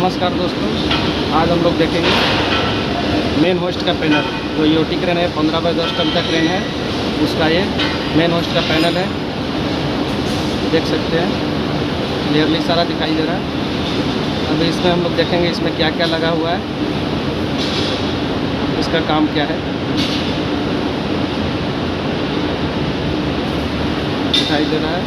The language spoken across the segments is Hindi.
नमस्कार दोस्तों, आज हम लोग देखेंगे मेन होस्ट का पैनल। जो ईओटी क्रेन है 15 बाई 10 टन का क्रेन है, उसका ये मेन होस्ट का पैनल है। देख सकते हैं क्लियरली सारा दिखाई दे रहा है। अभी इसमें हम लोग देखेंगे इसमें क्या क्या लगा हुआ है, इसका काम क्या है दिखाई दे रहा है।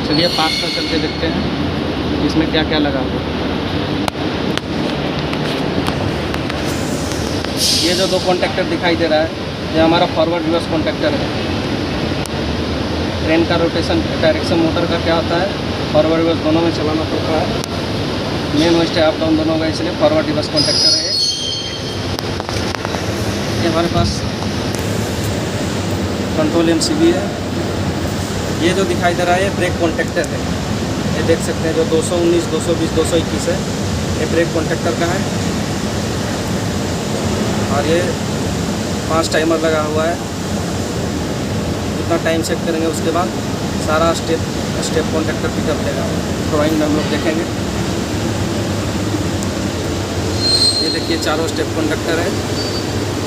चलिए पास में चल के देखते हैं इसमें क्या क्या लगा हुआ है। ये जो दो कॉन्टैक्टर दिखाई दे रहा है, ये हमारा फॉरवर्ड रिवर्स कॉन्टैक्टर है। ट्रेन का रोटेशन डायरेक्शन मोटर का क्या होता है, फॉरवर्ड रिवर्स दोनों में चलाना पड़ता है। मेन होस्ट है अप डाउन दोनों का, इसलिए फॉरवर्ड रिवर्स कॉन्टैक्टर है। ये हमारे पास कंट्रोल एमसीबी है। ये जो दिखाई दे रहा है ये ब्रेक कॉन्टैक्टर है। ये देख सकते हैं जो 219, 220, 221 है, ये ब्रेक कॉन्टैक्टर का है। और ये 5 टाइमर लगा हुआ है। जितना टाइम सेट करेंगे उसके बाद सारा स्टेप कॉन्टैक्टर पिकअप लेगा। ड्राइंग में हम लोग देखेंगे। ये देखिए चारों स्टेप कॉन्टैक्टर है।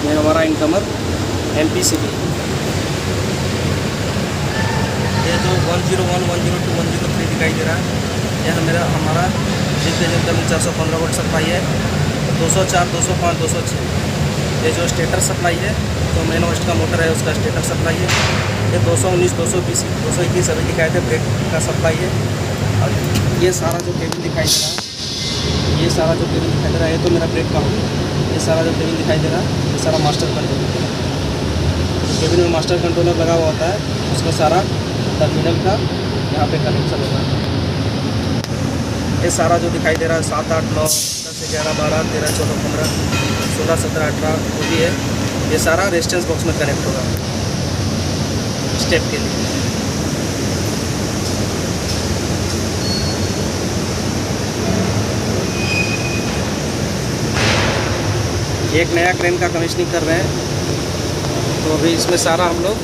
ये हमारा इनकमर एमपीसीबी। ये जो 101, 102, 103 दिखाई दे रहा है, यह हमारा जितने इनकमिंग 415 वोल्ट सप्लाई है। 204, 205, 206 ये जो स्टेटर सप्लाई है, जो मेन होस्ट का मोटर है उसका स्टेटर सप्लाई है। ये 219, 220, 221 अभी दिखाए थे ब्रेक का सप्लाई है। और ये सारा जो केबिन दिखाई दे रहा है, ये सारा जो केबिन दिखाई दे रहा है, ये तो मेरा ब्रेक का हो गया। ये सारा जो केबिन दिखाई दे रहा है, ये सारा मास्टर कंट्रोलर है। केबिन में मास्टर कंट्रोलर लगा हुआ होता है, उसमें सारा टर्मिनल का यहाँ पे कनेक्शन होगा। ये सारा जो दिखाई दे रहा है 7, 8, 9, 10, 11, 12, 13, 14, 15, 16, 17, 18 वो भी है। ये सारा रेजिस्टेंस बॉक्स में कनेक्ट होगा स्टेप के लिए। एक नया क्रेन का कमीशनिंग कर रहे हैं, तो अभी इसमें सारा हम लोग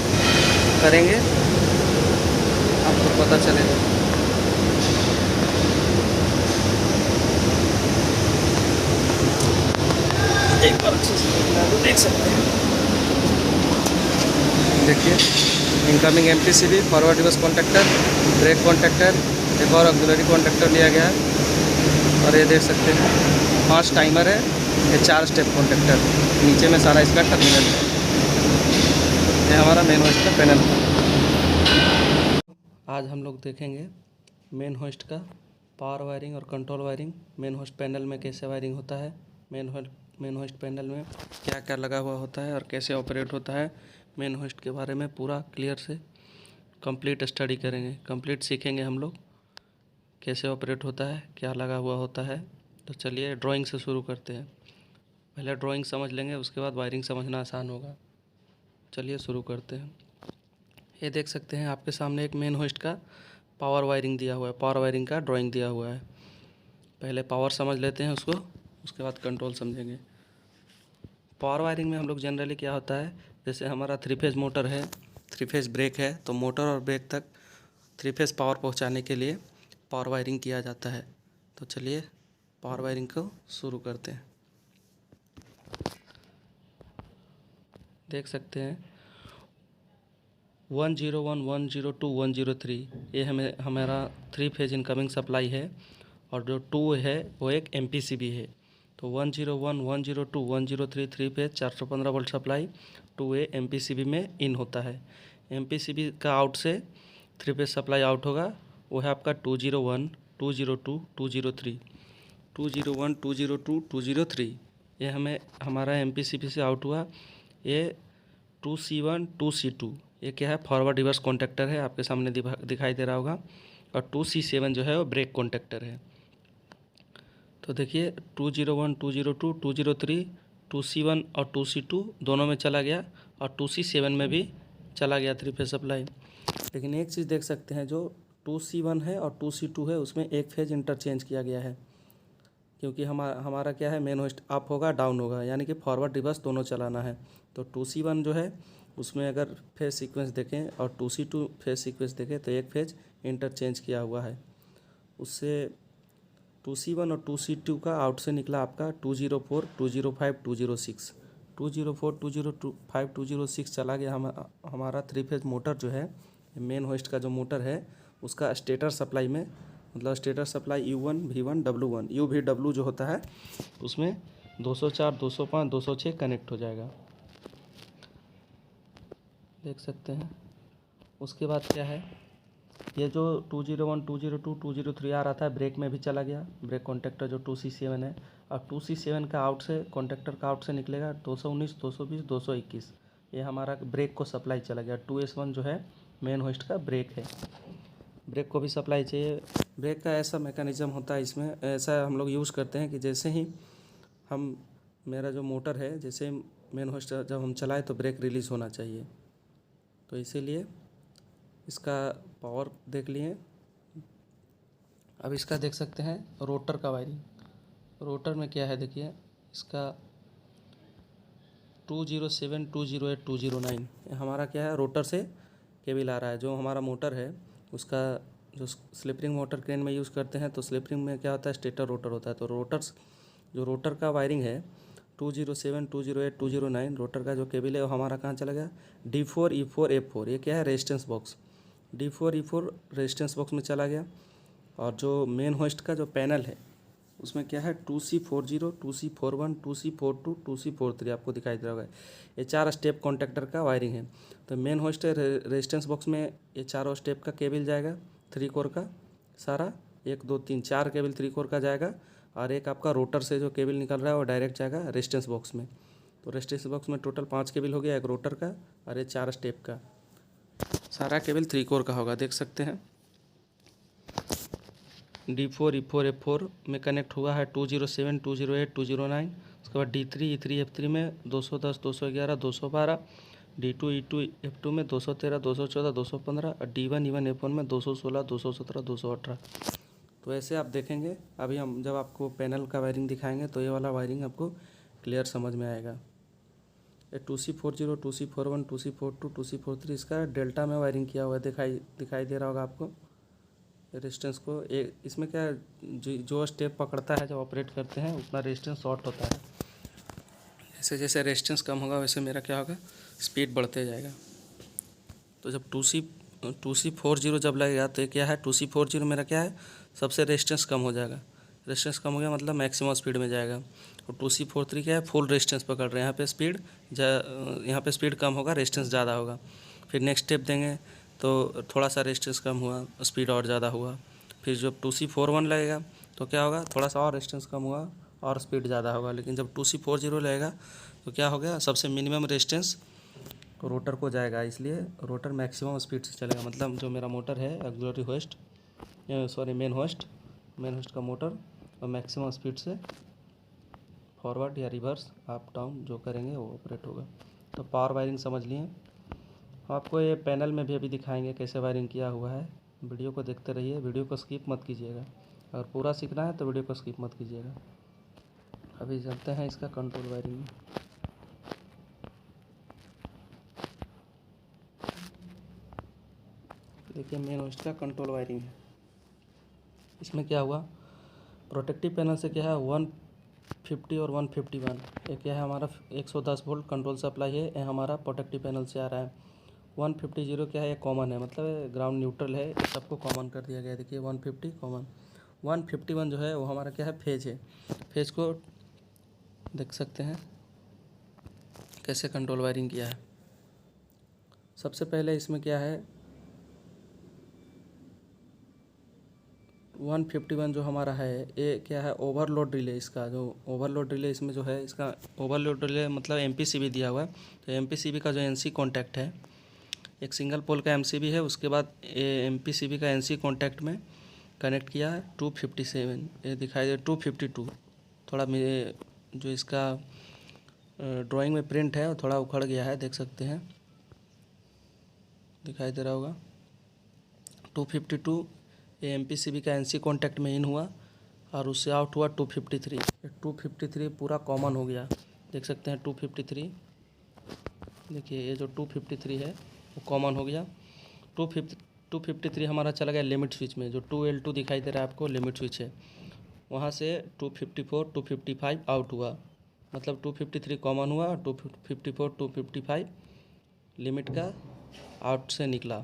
करेंगे, आपको पता चलेगा। एक बार अच्छे से देख सकते हैं। देखिए incoming MPCB, forward reverse contactor, brake contactor, एक और ऑक्सिलरी कॉन्टैक्टर लिया गया है। और ये देख सकते हैं 5 टाइमर है, ये 4 स्टेप कॉन्टैक्टर। नीचे में सारा इसका टर्मिनल है। ये हमारा मेन होस्ट का पैनल है। आज हम लोग देखेंगे मेन होस्ट का पावर वायरिंग और control wiring. Main host panel में कैसे वायरिंग होता है, मेन होस्ट पैनल में क्या क्या लगा हुआ होता है और कैसे ऑपरेट होता है। मेन होस्ट के बारे में पूरा क्लियर से कंप्लीट स्टडी करेंगे, कंप्लीट सीखेंगे हम लोग कैसे ऑपरेट होता है, क्या लगा हुआ होता है। तो चलिए ड्राइंग से शुरू करते हैं। पहले ड्राइंग समझ लेंगे, उसके बाद वायरिंग समझना आसान होगा। चलिए शुरू करते हैं। ये देख सकते हैं आपके सामने एक मेन होस्ट का पावर वायरिंग दिया हुआ है, पावर वायरिंग का ड्राइंग दिया हुआ है। पहले पावर समझ लेते हैं उसको, उसके बाद कंट्रोल समझेंगे। पावर वायरिंग में हम लोग जनरली क्या होता है, जैसे हमारा 3 फेज़ मोटर है, 3 फेज़ ब्रेक है, तो मोटर और ब्रेक तक 3 फेज़ पावर पहुंचाने के लिए पावर वायरिंग किया जाता है। तो चलिए पावर वायरिंग को शुरू करते हैं। देख सकते हैं 101, 102, 103 ये हमारा 3 फेज़ इनकमिंग सप्लाई है। और जो 2 है वो एक एमपीसीबी है। तो 101, 102, 103 3 phase 415 volt supply 2A MPCB में इन होता है। एमपीसीबी का आउट से 3 फेज़ सप्लाई आउट होगा, वो है आपका 201, 202, 203, 201, 202, 203। ये हमारा एमपीसीबी से आउट हुआ। ये 2C1, 2C2 ये क्या है, फॉरवर्ड रिवर्स कॉन्टैक्टर है, आपके सामने दिखाई दे रहा होगा। और 2C7 जो है वो ब्रेक कॉन्टैक्टर है। तो देखिए 201, 202, 203, 2C1 और 2C2 दोनों में चला गया, और 2C7 में भी चला गया 3 फेज़ सप्लाई। लेकिन एक चीज़ देख सकते हैं, जो 2C1 है और 2C2 है उसमें एक फेज़ इंटरचेंज किया गया है, क्योंकि हमारा क्या है, मेन होस्ट अप होगा डाउन होगा, यानी कि फॉरवर्ड रिवर्स दोनों चलाना है। तो 2C1 जो है उसमें अगर फेज़ सीक्वेंस देखें और 2C2 फेज़ सीक्वेंस देखें तो एक फेज़ इंटरचेंज किया हुआ है। उससे 2C1 और 2C2 का आउट से निकला आपका 204, 205, 206, 204, 205, 206 चला गया हमारा 3 फेज मोटर जो है, मेन होस्ट का जो मोटर है उसका स्टेटर सप्लाई में, मतलब stator supply U1, V1, W1, UVW जो होता है उसमें 204, 205, 206 कनेक्ट हो जाएगा, देख सकते हैं। उसके बाद क्या है, ये जो 201, 202, 203 आ रहा था ब्रेक में भी चला गया, ब्रेक कॉन्टेक्टर जो 2C7 है। अब 2C7 का आउट से, कॉन्टेक्टर का आउट से निकलेगा 219, 220, 221, ये हमारा ब्रेक को सप्लाई चला गया। 2S1 जो है मेन होस्ट का ब्रेक है, ब्रेक को भी सप्लाई चाहिए। ब्रेक का ऐसा मैकेनिज़्म होता है इसमें, ऐसा हम लोग यूज़ करते हैं कि जैसे ही हम, मेरा जो मोटर है, जैसे मेन होस्ट जब हम चलाए तो ब्रेक रिलीज़ होना चाहिए, तो इसीलिए इसका पावर देख लिए। अब इसका देख सकते हैं रोटर का वायरिंग। रोटर में क्या है देखिए, इसका 207, 208, 209 हमारा क्या है, रोटर से केबल आ रहा है। जो हमारा मोटर है उसका जो स्लिप रिंग मोटर क्रेन में यूज़ करते हैं, तो स्लिप रिंग में क्या होता है, स्टेटर रोटर होता है। तो रोटर्स, जो रोटर का वायरिंग है 207, 208, 209, रोटर का जो केबल है वो हमारा कहाँ चला गया, D4, E4, F4, ये क्या है, resistance box, D4, E4 resistance box में चला गया। और जो मेन होस्ट का जो पैनल है उसमें क्या है, 2C40, 2C41, 2C42, 2C43 आपको दिखाई दे रहा होगा। ये 4 स्टेप कॉन्टेक्टर का वायरिंग है। तो मेन होस्ट रेजिस्टेंस बॉक्स में ये चारों स्टेप का केबल जाएगा, 3 कोर का सारा, 1 2 3 4 केबल 3 कोर का जाएगा। और एक आपका रोटर से जो केबल निकल रहा है वो डायरेक्ट जाएगा रेजिस्टेंस बॉक्स में। तो रेजिस्टेंस बॉक्स में टोटल 5 केबल हो गया, एक रोटर का और ये 4 स्टेप का, सारा केबल 3 कोर का होगा, देख सकते हैं। D4, E4, F4 में कनेक्ट हुआ है 207, 208, 209। उसके बाद D3, E3, F3 में 210, 211, 212, D2, E2, F2 में 213, 214, 215 और D1, E1, F1 में 216, 217, 218। तो ऐसे आप देखेंगे। अभी हम जब आपको पैनल का वायरिंग दिखाएंगे तो ये वाला वायरिंग आपको क्लियर समझ में आएगा। ये 2C40, 2C41, 2C42, 2C43 इसका डेल्टा में वायरिंग किया हुआ है, दिखाई दे रहा होगा आपको। रेजिस्टेंस को एक, इसमें क्या है, जो स्टेप पकड़ता है जब ऑपरेट करते हैं उतना रेजिस्टेंस शॉर्ट होता है। जैसे जैसे रेजिस्टेंस कम होगा वैसे मेरा क्या होगा, स्पीड बढ़ते जाएगा। तो जब 2C40 जब लगेगा तो ये क्या है, 2C40 मेरा क्या है, सबसे रेजिस्टेंस कम हो जाएगा। रेजिस्टेंस कम हो गया मतलब मैक्सिमम स्पीड में जाएगा। और 2C43 क्या है, फुल रेजिस्टेंस पकड़ रहे हैं, यहाँ पे स्पीड कम होगा, रेजिस्टेंस ज़्यादा होगा। फिर नेक्स्ट स्टेप देंगे तो थोड़ा सा रेजिस्टेंस कम हुआ, स्पीड और ज़्यादा हुआ। फिर जब 2C41 लगेगा तो क्या होगा, थोड़ा सा और रेजिस्टेंस कम हुआ और स्पीड ज़्यादा होगा। लेकिन जब 2C40 लगेगा तो क्या हो गया, सबसे मिनिमम रेजिस्टेंस रोटर को जाएगा, इसलिए रोटर मैक्सिमम स्पीड से चलेगा। मतलब जो मेरा मोटर है ऑक्सिलरी होस्ट, मेन होस्ट का मोटर और मैक्सिमम स्पीड से फॉरवर्ड या रिवर्स, अप डाउन जो करेंगे वो ऑपरेट होगा। तो पावर वायरिंग समझ लिए। आपको ये पैनल में भी अभी दिखाएंगे कैसे वायरिंग किया हुआ है। वीडियो को देखते रहिए, वीडियो को स्किप मत कीजिएगा। अगर पूरा सीखना है तो वीडियो को स्किप मत कीजिएगा। अभी चलते हैं इसका कंट्रोल वायरिंग में। देखिए मेन होस्ट का कंट्रोल वायरिंग है। इसमें क्या हुआ, प्रोटेक्टिव पैनल से क्या है 150 और 151, ये क्या है हमारा 110 वोल्ट कंट्रोल सप्लाई है, ये हमारा प्रोटेक्टिव पैनल से आ रहा है। 150 क्या है, ये कॉमन है, मतलब ग्राउंड न्यूट्रल है, सबको कॉमन कर दिया गया। देखिए 150 कॉमन। 151 जो है वो हमारा क्या है, फेज है। फेज को देख सकते हैं कैसे कंट्रोल वायरिंग किया है। सबसे पहले इसमें क्या है, 151 जो हमारा है ये क्या है, ओवरलोड रिले। इसका जो ओवरलोड रिले इसमें जो है, इसका ओवरलोड रिले मतलब MPCB दिया हुआ है। तो MPCB का जो NC कॉन्टैक्ट है, एक सिंगल पोल का MCB है, उसके बाद MPCB का NC कॉन्टैक्ट में कनेक्ट किया है 257, ये दिखाई दे 252। थोड़ा मेरे जो इसका ड्राइंग में प्रिंट है वो थोड़ा उखड़ गया है, देख सकते हैं, दिखाई दे रहा होगा। 252 ये MPCB का NC कॉन्टैक्ट में इन हुआ और उससे आउट हुआ 253। 253 पूरा कॉमन हो गया, देख सकते हैं 253। देखिए ये जो 253 है वो कॉमन हो गया। 253 हमारा चला गया लिमिट स्विच में, जो 2L2 दिखाई दे रहा है आपको लिमिट स्विच है, वहाँ से 254 255 आउट हुआ, मतलब 253 कॉमन हुआ, 254 255 लिमिट का आउट से निकला।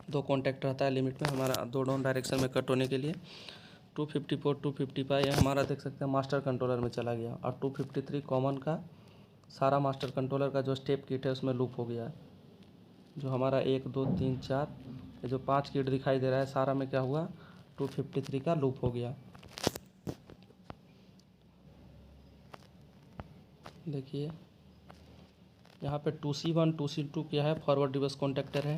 दो कॉन्टैक्ट रहता है लिमिट में हमारा दोनों डायरेक्शन में कट होने के लिए। 254 255 ये हमारा देख सकते हैं मास्टर कंट्रोलर में चला गया, और 253 कॉमन का सारा मास्टर कंट्रोलर का जो स्टेप किट है उसमें लूप हो गया। जो हमारा 1 2 3 4 ये जो 5 किट दिखाई दे रहा है सारा में क्या हुआ, 253 का लूप हो गया। देखिए यहाँ पे 2C1 2C2 क्या है, फॉरवर्ड रिवर्स कॉन्टैक्टर है।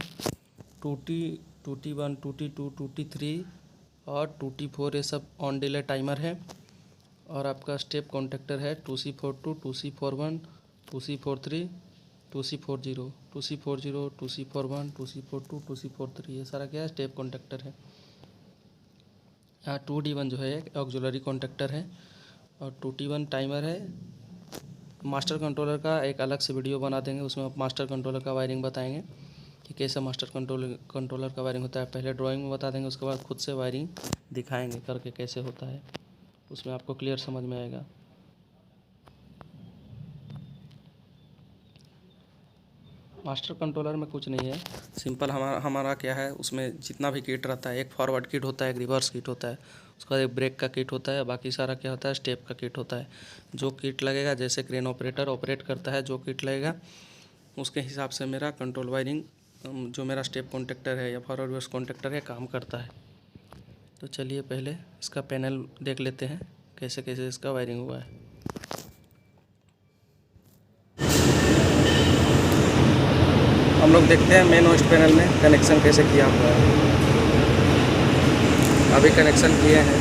2T1 2T2 2T3 और 2T4 ये सब ऑन डिले टाइमर है। और आपका स्टेप कॉन्टैक्टर है 2C42 2C41 2C43 2C40 2C40 2C41 2C42 2C43 ये सारा क्या है, स्टेप कॉन्टैक्टर है। यहाँ 2D1 जो है एक ऑक्सिलरी कॉन्टैक्टर है, और 2T1 टाइमर है। मास्टर कंट्रोलर का एक अलग से वीडियो बना देंगे, उसमें आप मास्टर कंट्रोलर का वायरिंग बताएंगे कि कैसे मास्टर कंट्रोलर का वायरिंग होता है। पहले ड्राइंग में बता देंगे, उसके बाद खुद से वायरिंग दिखाएंगे करके कैसे होता है, उसमें आपको क्लियर समझ में आएगा। मास्टर कंट्रोलर में कुछ नहीं है, सिंपल हमारा क्या है, उसमें जितना भी किट रहता है, एक फॉरवर्ड किट होता है, एक रिवर्स किट होता है, उसका एक ब्रेक का किट होता है, बाकी सारा क्या होता है, स्टेप का किट होता है। जो किट लगेगा, जैसे क्रेन ऑपरेटर ऑपरेट करता है, जो किट लगेगा उसके हिसाब से मेरा कंट्रोल वायरिंग, जो मेरा स्टेप कॉन्टैक्टर है या फॉरवर्ड रिवर्स कॉन्टैक्टर है, काम करता है। तो चलिए पहले इसका पैनल देख लेते हैं कैसे कैसे इसका वायरिंग हुआ है। हम लोग देखते हैं मेन होस्ट पैनल में कनेक्शन कैसे किया हुआ है। अभी कनेक्शन किए हैं,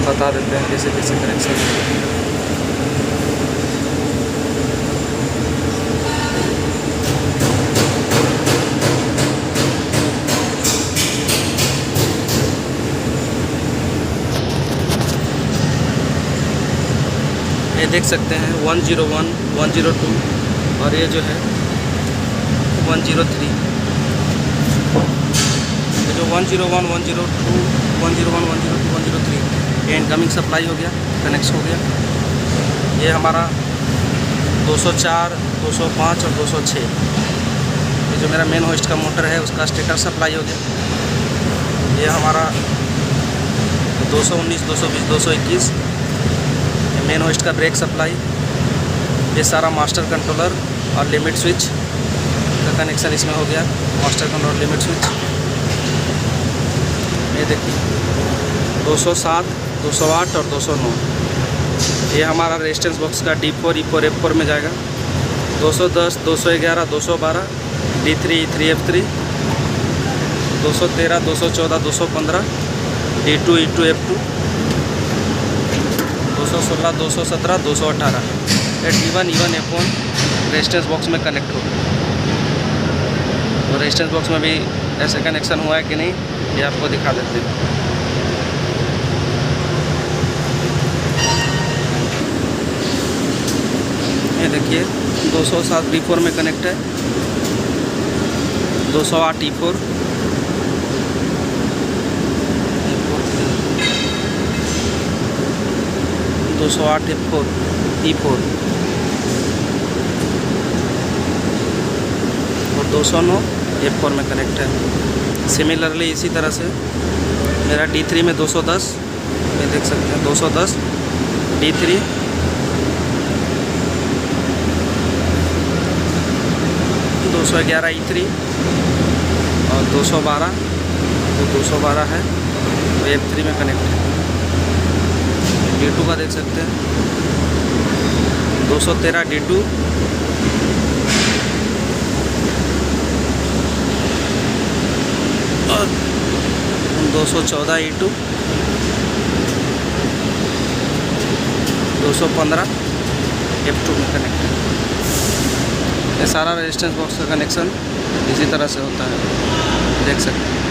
बता देते हैं कैसे कैसे कनेक्शन है। ये देख सकते हैं 101 102 और ये जो है 103, ये जो 101 102 101 102 103 ये इनकमिंग सप्लाई हो गया, कनेक्ट हो गया। ये हमारा 204 205 और 206 ये जो मेरा मेन होस्ट का मोटर है उसका स्टेटर सप्लाई हो गया। ये हमारा 219 220 221 मेन होस्ट का ब्रेक सप्लाई। ये सारा मास्टर कंट्रोलर और लिमिट स्विच का कनेक्शन इसमें हो गया, मास्टर कंट्रोलर लिमिट स्विच। ये देखिए 207 208 और 209 ये हमारा रेजिस्टेंस बॉक्स का D4 E4 F4 में जाएगा। 210 211 212 D3 E3 F3 213 214 215 D2 E2 F2 216 217 218 D1 E1 F1 resistance box में कनेक्ट होगा। तो रेजिस्टेंस बॉक्स में भी ऐसे कनेक्शन हुआ है कि नहीं ये आपको दिखा देते हैं। ये देखिए 207 D4 में कनेक्ट है, 208 E4 208 F4 E4 और 209 F4 में कनेक्ट है। सिमिलरली इसी तरह से मेरा D3 में 210 ये देख सकते हैं 210 D3 211 E3 और 212 जो 212 है वो F3 में कनेक्ट है। D2 का देख सकते हैं 213 D2 और 214 E2 215 F2 में कनेक्ट है। ये सारा रेजिस्टेंस बॉक्स का कनेक्शन इसी तरह से होता है, देख सकते हैं।